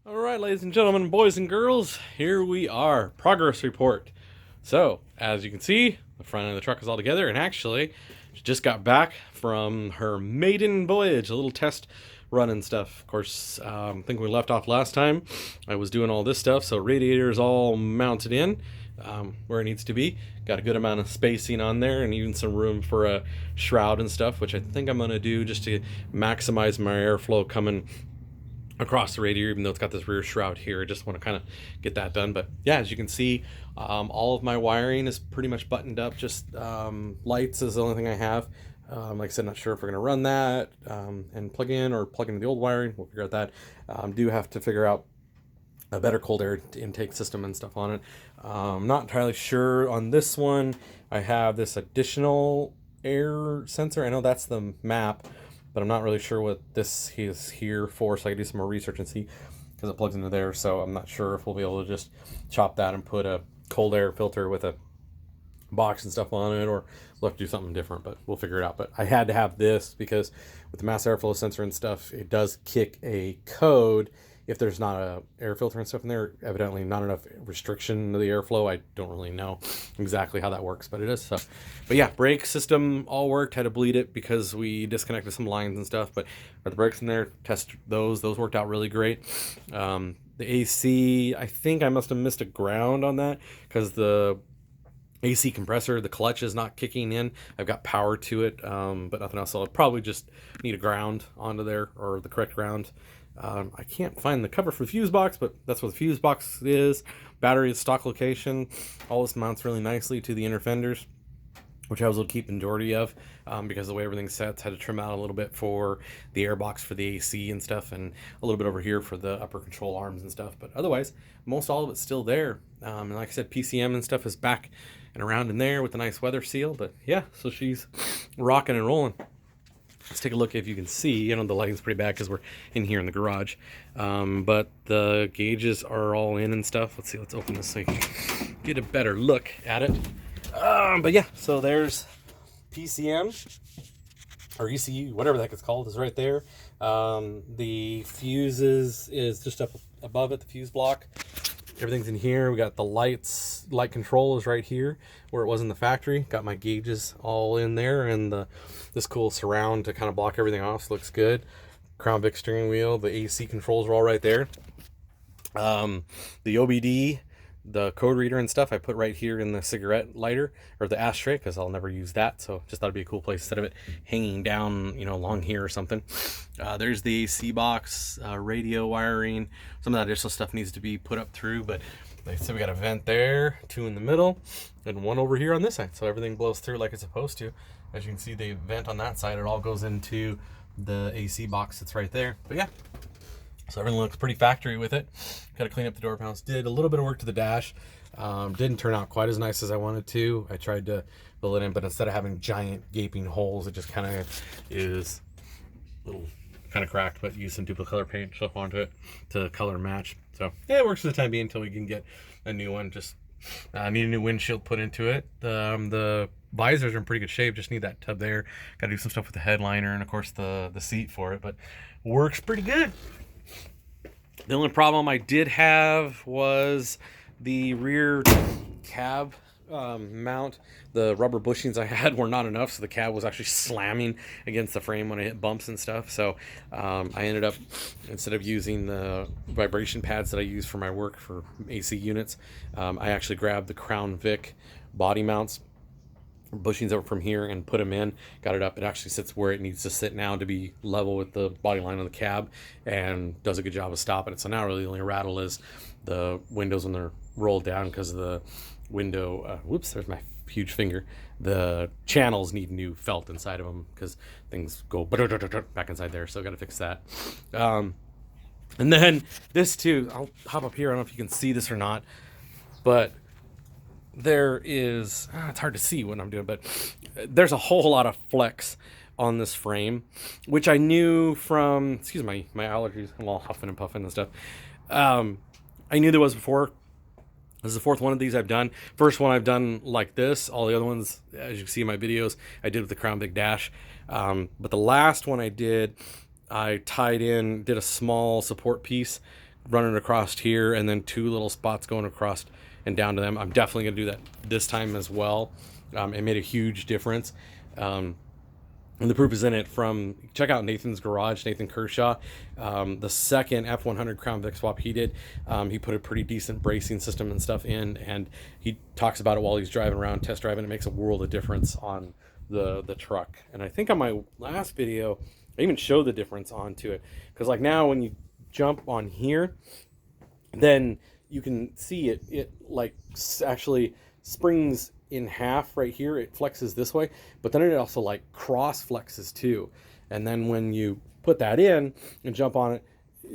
All right, ladies and gentlemen, boys and girls, here we are. Progress report. So, as you can see, the front end of the truck is all together, and actually, she just got back from her maiden voyage, a little test run and stuff. Of course, I think we left off last time. I was doing all this stuff, so radiator is all mounted in where it needs to be. Got a good amount of spacing on there, and even some room for a shroud and stuff, which I think I'm going to do just to maximize my airflow coming across the radiator, even though it's got this rear shroud here. I just want to kind of get that done. But yeah, as you can see, all of my wiring is pretty much buttoned up. Just lights is the only thing I have. Like I said, not sure if we're going to run that and plug in or plug into the old wiring. We'll figure out that. Do have to figure out a better cold air intake system and stuff on it. Not entirely sure on this one. I have this additional air sensor. I know that's the map, but I'm not really sure what this is here for, so I can do some more research and see, because it plugs into there. So I'm not sure if we'll be able to just chop that and put a cold air filter with a box and stuff on it, or we'll have to do something different, but we'll figure it out. But I had to have this because with the mass airflow sensor and stuff, it does kick a code if there's not a air filter and stuff in there. Evidently not enough restriction to the airflow. I don't really know exactly how that works, but it is. So, but yeah, brake system all worked. Had to bleed it because we disconnected some lines and stuff, but the brakes in there, test those worked out really great. The AC, I think I must have missed a ground on that because the AC compressor, the clutch is not kicking in. I've got power to it, but nothing else. So I'll probably just need a ground onto there, or the correct ground. I can't find the cover for the fuse box, but that's what the fuse box is. Battery is stock location. All this mounts really nicely to the inner fenders, which I was able to keep the majority of because the way everything sets. Had to trim out a little bit for the air box for the AC and stuff, and a little bit over here for the upper control arms and stuff. But otherwise, most all of it's still there. And like I said, PCM and stuff is back and around in there with a nice weather seal. But yeah, so she's rocking and rolling. Let's take a look if you can see. You know, the lighting's pretty bad because we're in here in the garage. But the gauges are all in and stuff. Let's see, let's open this so you can get a better look at it. But yeah, so there's PCM or ECU, whatever the heck it's called, is right there. The fuses is just up above it, the fuse block. Everything's in here. We got the lights, light control is right here where it was in the factory. Got my gauges all in there, and this cool surround to kind of block everything off. So looks good. Crown Vic steering wheel. The AC controls are all right there. The OBD, the code reader and stuff, I put right here in the cigarette lighter or the ashtray because I'll never use that. So just thought it'd be a cool place instead of it hanging down, you know, along here or something. There's the AC box, radio wiring. Some of that additional stuff needs to be put up through, but like I said, we got a vent there, two in the middle, and one over here on this side. So everything blows through like it's supposed to. As you can see, the vent on that side, it all goes into the AC box that's right there. But yeah, so everything looks pretty factory with it. Got to clean up the door panels. Did a little bit of work to the dash. Didn't turn out quite as nice as I wanted to. I tried to fill it in, but instead of having giant gaping holes, it just kind of is a little kind of cracked, but use some duplicate color paint stuff onto it to color match. So yeah, it works for the time being until we can get a new one. Just need a new windshield put into it. The visors are in pretty good shape. Just need that tub there. Got to do some stuff with the headliner and of course the seat for it, but works pretty good. The only problem I did have was the rear cab mount. The rubber bushings I had were not enough, so the cab was actually slamming against the frame when I hit bumps and stuff. So I ended up, instead of using the vibration pads that I use for my work for AC units, I actually grabbed the Crown Vic body mounts, bushings over from here, and put them in. Got it up. It actually sits where it needs to sit now to be level with the body line of the cab, and does a good job of stopping it. So now really the only rattle is the windows when they're rolled down because of the window. Whoops, there's my huge finger. The channels need new felt inside of them because things go back inside there. So got to fix that. And then this too. I'll hop up here. I don't know if you can see this or not, but there is, it's hard to see what I'm doing, but there's a whole lot of flex on this frame, which I knew from, excuse my allergies, I'm all huffing and puffing and stuff. I knew there was before. This is the fourth one of these I've done. First one I've done like this. All the other ones, as you can see in my videos, I did with the Crown Vic dash. But the last one I did, I tied in, did a small support piece running across here, and then 2 little spots going across and down to them. I'm definitely going to do that this time as well. It made a huge difference. And the proof is in it. From check out Nathan's garage, Nathan Kershaw. The second F100 Crown Vic swap he did, he put a pretty decent bracing system and stuff in, and he talks about it while he's driving around, test driving. It makes a world of difference on the truck. And I think on my last video, I even showed the difference onto it, because like now when you jump on here, then you can see it like actually springs in half right here. It flexes this way, but then it also like cross flexes too. And then when you put that in and jump on it,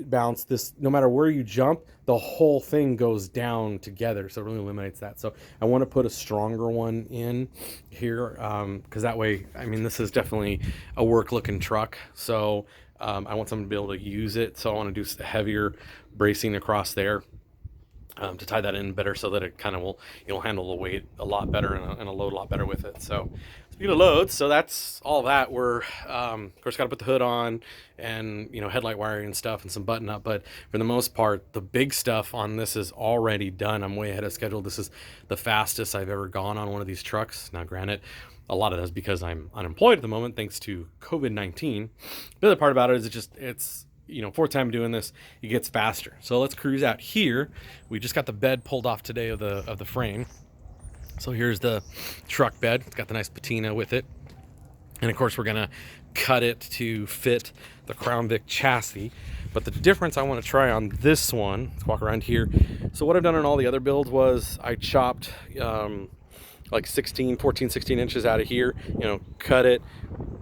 bounce this, no matter where you jump, the whole thing goes down together, so it really eliminates that. So I want to put a stronger one in here, because that way, I mean, this is definitely a work looking truck, so I want someone to be able to use it. So I want to do heavier bracing across there, to tie that in better, so that it kind of will, you'll handle the weight a lot better and a load a lot better with it. So speaking of loads, so that's all that. We're of course got to put the hood on, and headlight wiring and stuff, and some button up, but for the most part the big stuff on this is already done. I'm way ahead of schedule. This is the fastest I've ever gone on one of these trucks. Now granted, a lot of that is because I'm unemployed at the moment thanks to COVID-19. The other part about it is it's fourth time doing this, it gets faster. So let's cruise out here. We just got the bed pulled off today of the frame. So here's the truck bed. It's got the nice patina with it. And of course we're gonna cut it to fit the Crown Vic chassis. But the difference I want to try on this one, let's walk around here. So what I've done on all the other builds was I chopped like 14, 16 inches out of here, cut it,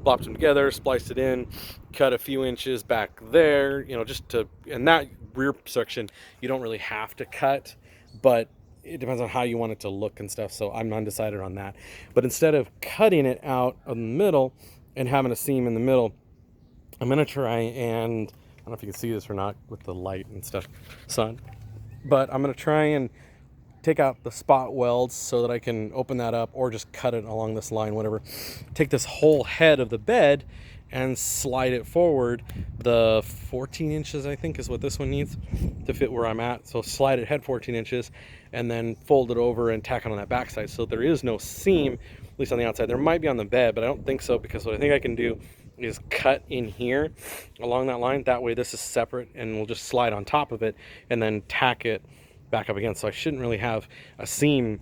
plopped them together, spliced it in, cut a few inches back there, just to, and that rear section you don't really have to cut, but it depends on how you want it to look and stuff. So I'm undecided on that. But instead of cutting it out in the middle and having a seam in the middle, I'm gonna try and, I don't know if you can see this or not with the light and stuff, sun, but I'm gonna try and take out the spot welds so that I can open that up, or just cut it along this line, whatever. Take this whole head of the bed and slide it forward. The 14 inches I think is what this one needs to fit where I'm at. So slide it head 14 inches and then fold it over and tack it on that backside, so there is no seam, at least on the outside. There might be on the bed, but I don't think so, because what I think I can do is cut in here along that line. That way this is separate, and we'll just slide on top of it and then tack it back up again. So I shouldn't really have a seam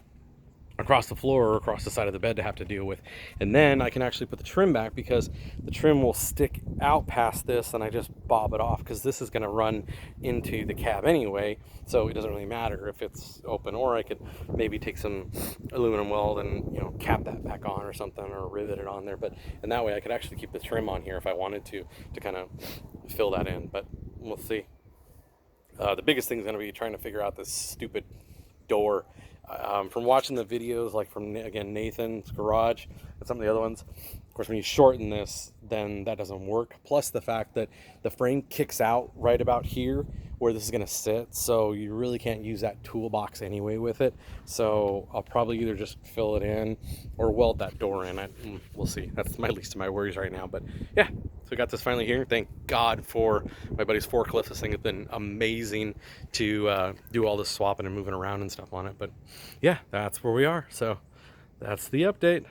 across the floor or across the side of the bed to have to deal with. And then I can actually put the trim back, because the trim will stick out past this, and I just bob it off, because this is going to run into the cab anyway, so it doesn't really matter if it's open. Or I could maybe take some aluminum weld and cap that back on or something, or rivet it on there. But and that way I could actually keep the trim on here if I wanted to kind of fill that in. But we'll see. The biggest thing is going to be trying to figure out this stupid door. From watching the videos, like from, again, Nathan's garage and some of the other ones, of course, when you shorten this, then that doesn't work. Plus the fact that the frame kicks out right about here where this is going to sit, so you really can't use that toolbox anyway with it. So I'll probably either just fill it in or weld that door in. We'll see. That's my least of my worries right now. But yeah, so we got this finally here. Thank God for my buddy's forklift. This thing has been amazing to do all this swapping and moving around and stuff on it. But yeah, that's where we are. So that's the update.